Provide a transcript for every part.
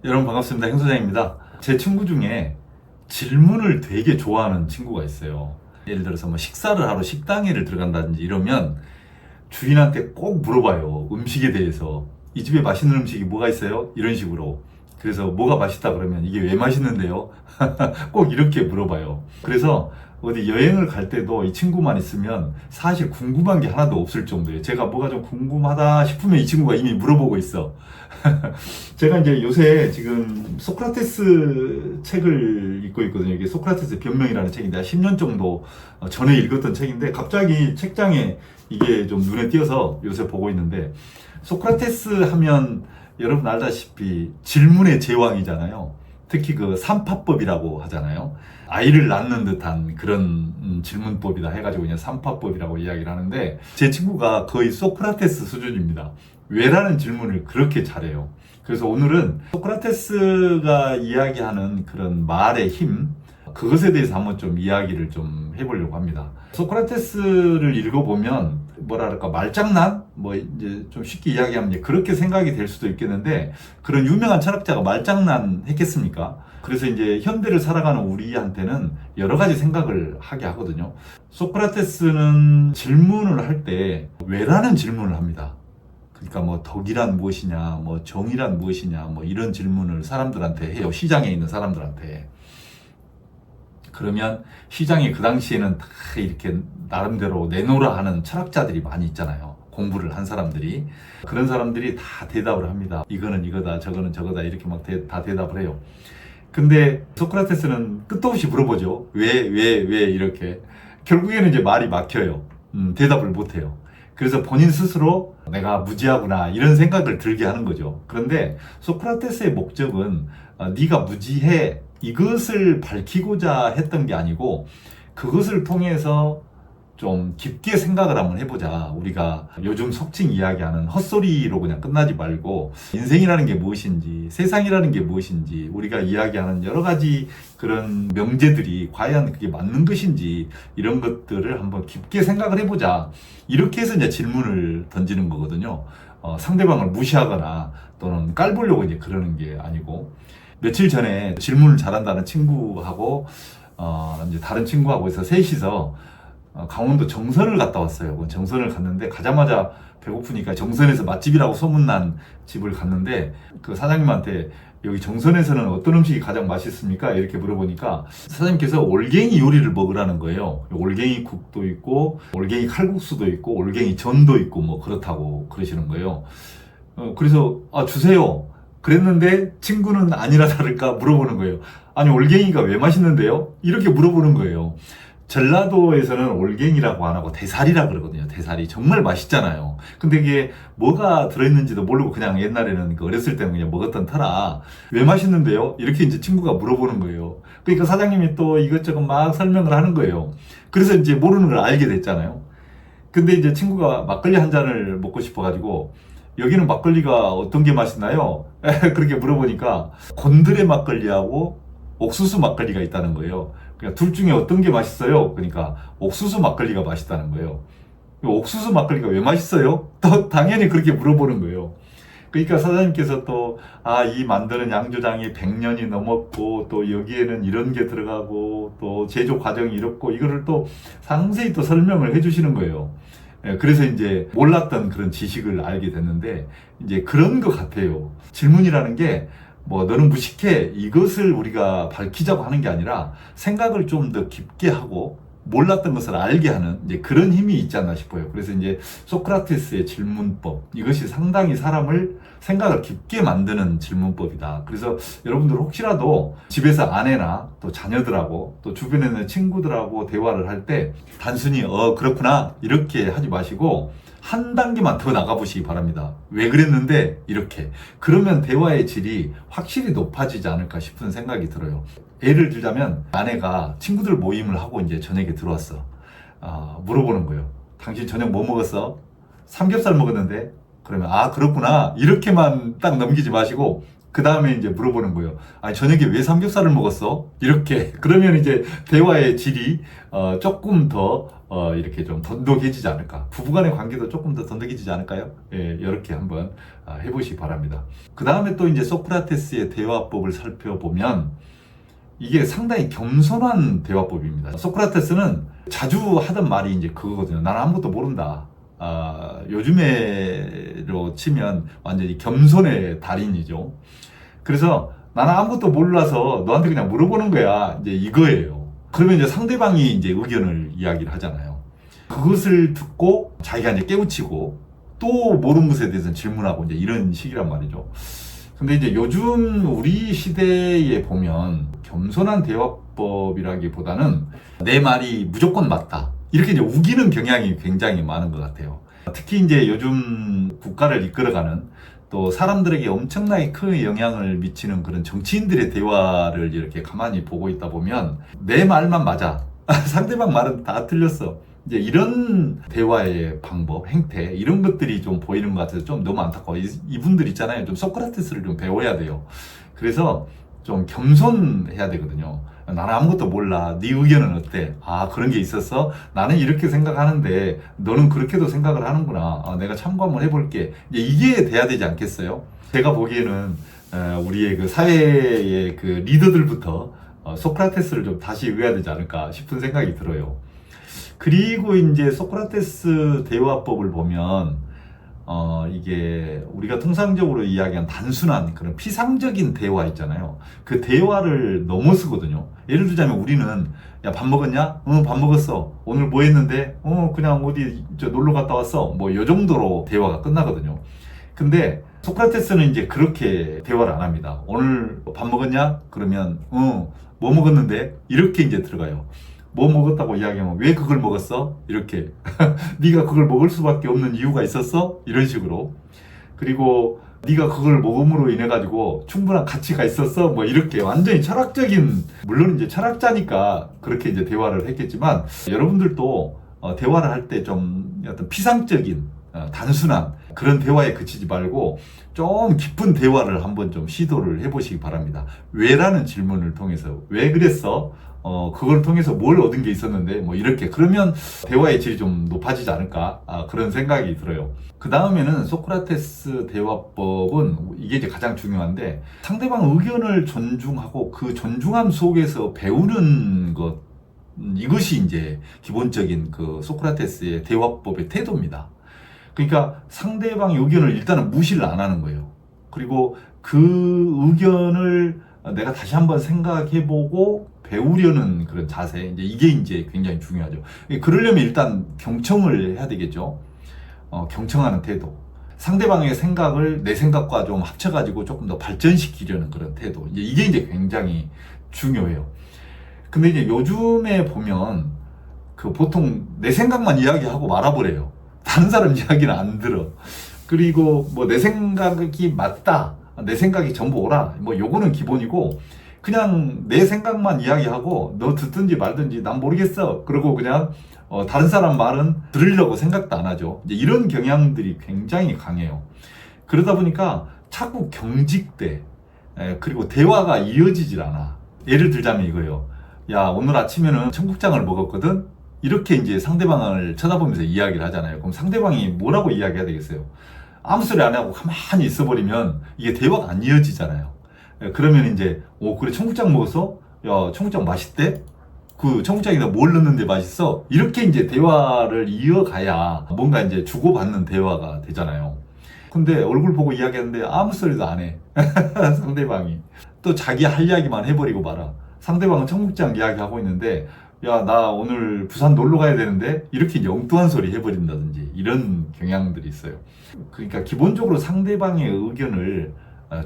여러분 반갑습니다. 행소장입니다. 제 친구 중에 질문을 되게 좋아하는 친구가 있어요. 예를 들어서 뭐 식사를 하러 식당에를 들어간다든지 이러면 주인한테 꼭 물어봐요. 음식에 대해서. 이 집에 맛있는 음식이 뭐가 있어요? 이런 식으로. 그래서 뭐가 맛있다 그러면 이게 왜 맛있는데요? 꼭 이렇게 물어봐요. 그래서 어디 여행을 갈 때도 이 친구만 있으면 사실 궁금한 게 하나도 없을 정도예요. 제가 뭐가 좀 궁금하다 싶으면 이 친구가 이미 물어보고 있어. 제가 이제 요새 지금 소크라테스 책을 읽고 있거든요. 이게 소크라테스 변명이라는 책인데 10년 정도 전에 읽었던 책인데 갑자기 책장에 이게 좀 눈에 띄어서 요새 보고 있는데, 소크라테스 하면 여러분 알다시피 질문의 제왕이잖아요. 특히 그 삼파법이라고 하잖아요. 아이를 낳는 듯한 그런 질문법이다 해가지고 그냥 삼파법이라고 이야기를 하는데, 제 친구가 거의 소크라테스 수준입니다. 왜라는 질문을 그렇게 잘해요. 그래서 오늘은 소크라테스가 이야기하는 그런 말의 힘, 그것에 대해서 한번 좀 이야기를 좀 해보려고 합니다. 소크라테스를 읽어보면 뭐랄까 말장난? 뭐 이제 좀 쉽게 이야기하면 이제 그렇게 생각이 될 수도 있겠는데, 그런 유명한 철학자가 말장난 했겠습니까? 그래서 이제 현대를 살아가는 우리한테는 여러 가지 생각을 하게 하거든요. 소크라테스는 질문을 할 때 왜라는 질문을 합니다. 그러니까 뭐 덕이란 무엇이냐, 뭐 정의란 무엇이냐, 뭐 이런 질문을 사람들한테 해요. 시장에 있는 사람들한테. 그러면 시장에 그 당시에는 다 이렇게 나름대로 내놓으라 하는 철학자들이 많이 있잖아요. 공부를 한 사람들이. 그런 사람들이 다 대답을 합니다. 이거는 이거다, 저거는 저거다, 이렇게 막 다 대답을 해요. 근데 소크라테스는 끝도 없이 물어보죠. 왜, 이렇게. 결국에는 이제 말이 막혀요. 대답을 못해요. 그래서 본인 스스로 내가 무지하구나 이런 생각을 들게 하는 거죠. 그런데 소크라테스의 목적은 네가 무지해 이것을 밝히고자 했던 게 아니고, 그것을 통해서 좀 깊게 생각을 한번 해보자. 우리가 요즘 속칭 이야기하는 헛소리로 그냥 끝나지 말고, 인생이라는 게 무엇인지, 세상이라는 게 무엇인지, 우리가 이야기하는 여러 가지 그런 명제들이 과연 그게 맞는 것인지, 이런 것들을 한번 깊게 생각을 해보자. 이렇게 해서 이제 질문을 던지는 거거든요. 상대방을 무시하거나 또는 깔보려고 이제 그러는 게 아니고. 며칠 전에 질문을 잘한다는 친구하고 이제 다른 친구하고 해서 셋이서 강원도 정선을 갔다 왔어요. 정선을 갔는데 가자마자 배고프니까 정선에서 맛집이라고 소문난 집을 갔는데, 그 사장님한테 여기 정선에서는 어떤 음식이 가장 맛있습니까? 이렇게 물어보니까 사장님께서 올갱이 요리를 먹으라는 거예요. 올갱이 국도 있고 올갱이 칼국수도 있고 올갱이 전도 있고 뭐 그렇다고 그러시는 거예요. 그래서 주세요. 그랬는데 친구는 아니라 다를까 물어보는 거예요. 아니 올갱이가 왜 맛있는데요? 이렇게 물어보는 거예요. 전라도에서는 올갱이라고 안 하고 대사리라 그러거든요. 대사리 정말 맛있잖아요. 근데 이게 뭐가 들어있는지도 모르고 그냥 옛날에는 어렸을 때는 그냥 먹었던 터라 왜 맛있는데요? 이렇게 이제 친구가 물어보는 거예요. 그러니까 사장님이 또 이것저것 막 설명을 하는 거예요. 그래서 이제 모르는 걸 알게 됐잖아요. 근데 이제 친구가 막걸리 한 잔을 먹고 싶어가지고 여기는 막걸리가 어떤 게 맛있나요? 그렇게 물어보니까 곤드레 막걸리하고 옥수수 막걸리가 있다는 거예요. 그러니까 둘 중에 어떤 게 맛있어요? 그러니까 옥수수 막걸리가 맛있다는 거예요. 옥수수 막걸리가 왜 맛있어요? 또 당연히 그렇게 물어보는 거예요. 그러니까 사장님께서 또 이 만드는 양조장이 100년이 넘었고 또 여기에는 이런 게 들어가고 또 제조 과정이 이렇고 이거를 또 상세히 또 설명을 해주시는 거예요. 그래서 이제 몰랐던 그런 지식을 알게 됐는데, 이제 그런 것 같아요. 질문이라는 게 뭐 너는 무식해 이것을 우리가 밝히자고 하는 게 아니라 생각을 좀 더 깊게 하고 몰랐던 것을 알게 하는 이제 그런 힘이 있지 않나 싶어요. 그래서 이제 소크라테스의 질문법, 이것이 상당히 사람을 생각을 깊게 만드는 질문법이다. 그래서 여러분들 혹시라도 집에서 아내나 또 자녀들하고 또 주변에 있는 친구들하고 대화를 할 때 단순히 그렇구나 이렇게 하지 마시고 한 단계만 더 나가보시기 바랍니다. 왜 그랬는데 이렇게. 그러면 대화의 질이 확실히 높아지지 않을까 싶은 생각이 들어요. 예를 들자면 아내가 친구들 모임을 하고 이제 저녁에 들어왔어. 물어보는 거예요. 당신 저녁 뭐 먹었어? 삼겹살 먹었는데? 그러면 그렇구나 이렇게만 딱 넘기지 마시고 그 다음에 이제 물어보는 거예요. 아니, 저녁에 왜 삼겹살을 먹었어? 이렇게. 그러면 이제 대화의 질이, 조금 더, 이렇게 좀 돈독해지지 않을까. 부부간의 관계도 조금 더 돈독해지지 않을까요? 예, 이렇게 한번 해보시기 바랍니다. 그 다음에 또 이제 소크라테스의 대화법을 살펴보면, 이게 상당히 겸손한 대화법입니다. 소크라테스는 자주 하던 말이 이제 그거거든요. 나는 아무것도 모른다. 요즘에로 치면 완전히 겸손의 달인이죠. 그래서 나는 아무것도 몰라서 너한테 그냥 물어보는 거야. 이제 이거예요. 그러면 이제 상대방이 이제 의견을 이야기를 하잖아요. 그것을 듣고 자기가 이제 깨우치고 또 모르는 것에 대해서는 질문하고 이제 이런 식이란 말이죠. 근데 이제 요즘 우리 시대에 보면 겸손한 대화법이라기보다는 내 말이 무조건 맞다. 이렇게 이제 우기는 경향이 굉장히 많은 것 같아요. 특히 이제 요즘 국가를 이끌어가는 또 사람들에게 엄청나게 큰 영향을 미치는 그런 정치인들의 대화를 이렇게 가만히 보고 있다 보면 내 말만 맞아. 상대방 말은 다 틀렸어. 이제 이런 대화의 방법, 행태, 이런 것들이 좀 보이는 것 같아서 좀 너무 안타까워. 이분들 있잖아요. 좀 소크라테스를 좀 배워야 돼요. 그래서 좀 겸손해야 되거든요. 나는 아무것도 몰라. 네 의견은 어때? 아, 그런 게 있었어? 나는 이렇게 생각하는데 너는 그렇게도 생각을 하는구나. 내가 참고 한번 해볼게. 이제 이게 돼야 되지 않겠어요? 제가 보기에는 우리의 그 사회의 그 리더들부터 소크라테스를 좀 다시 외워야 되지 않을까 싶은 생각이 들어요. 그리고 이제 소크라테스 대화법을 보면 이게 우리가 통상적으로 이야기한 단순한 그런 피상적인 대화 있잖아요. 그 대화를 넘어서거든요. 예를 들자면 우리는 야, 밥 먹었냐? 응, 밥 먹었어. 오늘 뭐 했는데? 그냥 어디 놀러 갔다 왔어. 뭐 요 정도로 대화가 끝나거든요. 근데 소크라테스는 이제 그렇게 대화를 안 합니다. 오늘 밥 먹었냐? 그러면 뭐 먹었는데? 이렇게 이제 들어가요. 뭐 먹었다고 이야기하면 왜 그걸 먹었어? 이렇게 네가 그걸 먹을 수밖에 없는 이유가 있었어? 이런 식으로. 그리고 네가 그걸 먹음으로 인해 가지고 충분한 가치가 있었어? 뭐 이렇게 완전히 철학적인, 물론 이제 철학자니까 그렇게 이제 대화를 했겠지만 여러분들도 대화를 할 때 좀 어떤 피상적인 단순한 그런 대화에 그치지 말고 좀 깊은 대화를 한번 좀 시도를 해보시기 바랍니다. 왜라는 질문을 통해서 왜 그랬어? 그걸 통해서 뭘 얻은 게 있었는데 뭐 이렇게 그러면 대화의 질이 좀 높아지지 않을까 그런 생각이 들어요. 그 다음에는 소크라테스 대화법은 이게 이제 가장 중요한데 상대방 의견을 존중하고 그 존중함 속에서 배우는 것, 이것이 이제 기본적인 그 소크라테스의 대화법의 태도입니다. 그러니까 상대방의 의견을 일단은 무시를 안 하는 거예요. 그리고 그 의견을 내가 다시 한번 생각해보고 배우려는 그런 자세, 이게 이제 굉장히 중요하죠. 그러려면 일단 경청을 해야 되겠죠. 경청하는 태도. 상대방의 생각을 내 생각과 좀 합쳐가지고 조금 더 발전시키려는 그런 태도. 이게 이제 굉장히 중요해요. 근데 이제 요즘에 보면 그 보통 내 생각만 이야기하고 말아버려요. 다른 사람 이야기는 안 들어. 그리고 뭐 내 생각이 맞다. 내 생각이 전부 옳아. 뭐 요거는 기본이고 그냥 내 생각만 이야기하고 너 듣든지 말든지 난 모르겠어. 그리고 그냥 다른 사람 말은 들으려고 생각도 안 하죠. 이제 이런 경향들이 굉장히 강해요. 그러다 보니까 자꾸 경직돼. 그리고 대화가 이어지질 않아. 예를 들자면 이거예요. 야, 오늘 아침에는 청국장을 먹었거든? 이렇게 이제 상대방을 쳐다보면서 이야기를 하잖아요. 그럼 상대방이 뭐라고 이야기해야 되겠어요? 아무 소리 안 하고 가만히 있어버리면 이게 대화가 안 이어지잖아요. 그러면 이제 그래 청국장 먹었어? 야, 청국장 맛있대? 그 청국장에다 뭘 넣는데 맛있어? 이렇게 이제 대화를 이어가야 뭔가 이제 주고받는 대화가 되잖아요. 근데 얼굴 보고 이야기하는데 아무 소리도 안 해. 상대방이. 또 자기 할 이야기만 해버리고 말아. 상대방은 청국장 이야기하고 있는데 야, 나 오늘 부산 놀러 가야 되는데 이렇게 이제 엉뚱한 소리 해버린다든지 이런 경향들이 있어요. 그러니까 기본적으로 상대방의 의견을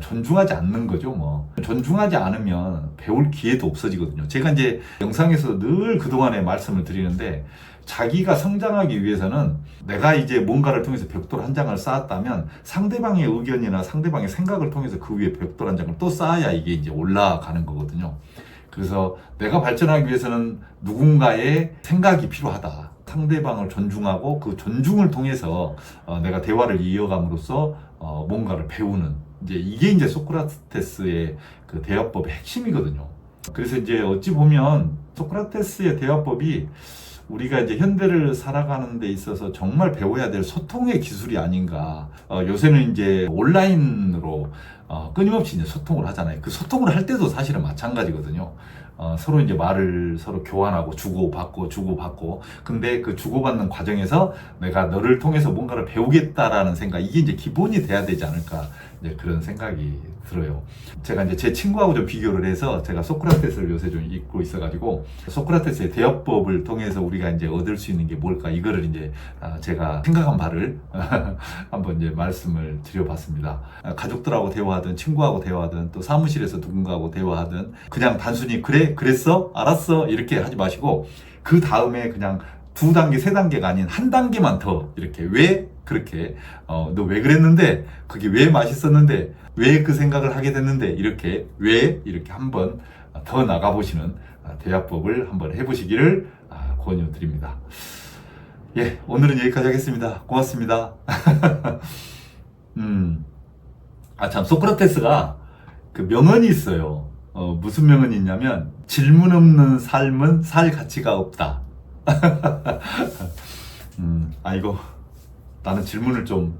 존중하지 않는 거죠, 뭐. 존중하지 않으면 배울 기회도 없어지거든요. 제가 이제 영상에서 늘 그동안에 말씀을 드리는데 자기가 성장하기 위해서는 내가 이제 뭔가를 통해서 벽돌 한 장을 쌓았다면 상대방의 의견이나 상대방의 생각을 통해서 그 위에 벽돌 한 장을 또 쌓아야 이게 이제 올라가는 거거든요. 그래서 내가 발전하기 위해서는 누군가의 생각이 필요하다. 상대방을 존중하고 그 존중을 통해서 내가 대화를 이어감으로써 뭔가를 배우는 이제 이게 이제 소크라테스의 그 대화법의 핵심이거든요. 그래서 이제 어찌 보면 소크라테스의 대화법이 우리가 이제 현대를 살아가는 데 있어서 정말 배워야 될 소통의 기술이 아닌가. 요새는 이제 온라인으로 끊임없이 이제 소통을 하잖아요. 그 소통을 할 때도 사실은 마찬가지거든요. 서로 이제 말을 서로 교환하고 주고받고. 근데 그 주고받는 과정에서 내가 너를 통해서 뭔가를 배우겠다라는 생각, 이게 이제 기본이 돼야 되지 않을까. 이제 그런 생각이 들어요. 제가 이제 제 친구하고 좀 비교를 해서 제가 소크라테스를 요새 좀 읽고 있어가지고 소크라테스의 대화법을 통해서 우리가 이제 얻을 수 있는 게 뭘까, 이거를 이제 제가 생각한 바를 한번 이제 말씀을 드려봤습니다. 가족들하고 대화하든 친구하고 대화하든 또 사무실에서 누군가하고 대화하든 그냥 단순히 그래 그랬어 알았어 이렇게 하지 마시고 그 다음에 그냥 2단계 3단계가 아닌 1단계만 더 이렇게 왜 그렇게 너 왜 그랬는데 그게 왜 맛있었는데 왜 그 생각을 하게 됐는데 이렇게 왜 이렇게 한번 더 나가보시는 대화법을 한번 해보시기를 권유드립니다. 예, 오늘은 여기까지 하겠습니다. 고맙습니다. 참, 소크라테스가 그 명언이 있어요. 무슨 명언이 있냐면, 질문 없는 삶은 살 가치가 없다. 아이고, 나는 질문을 좀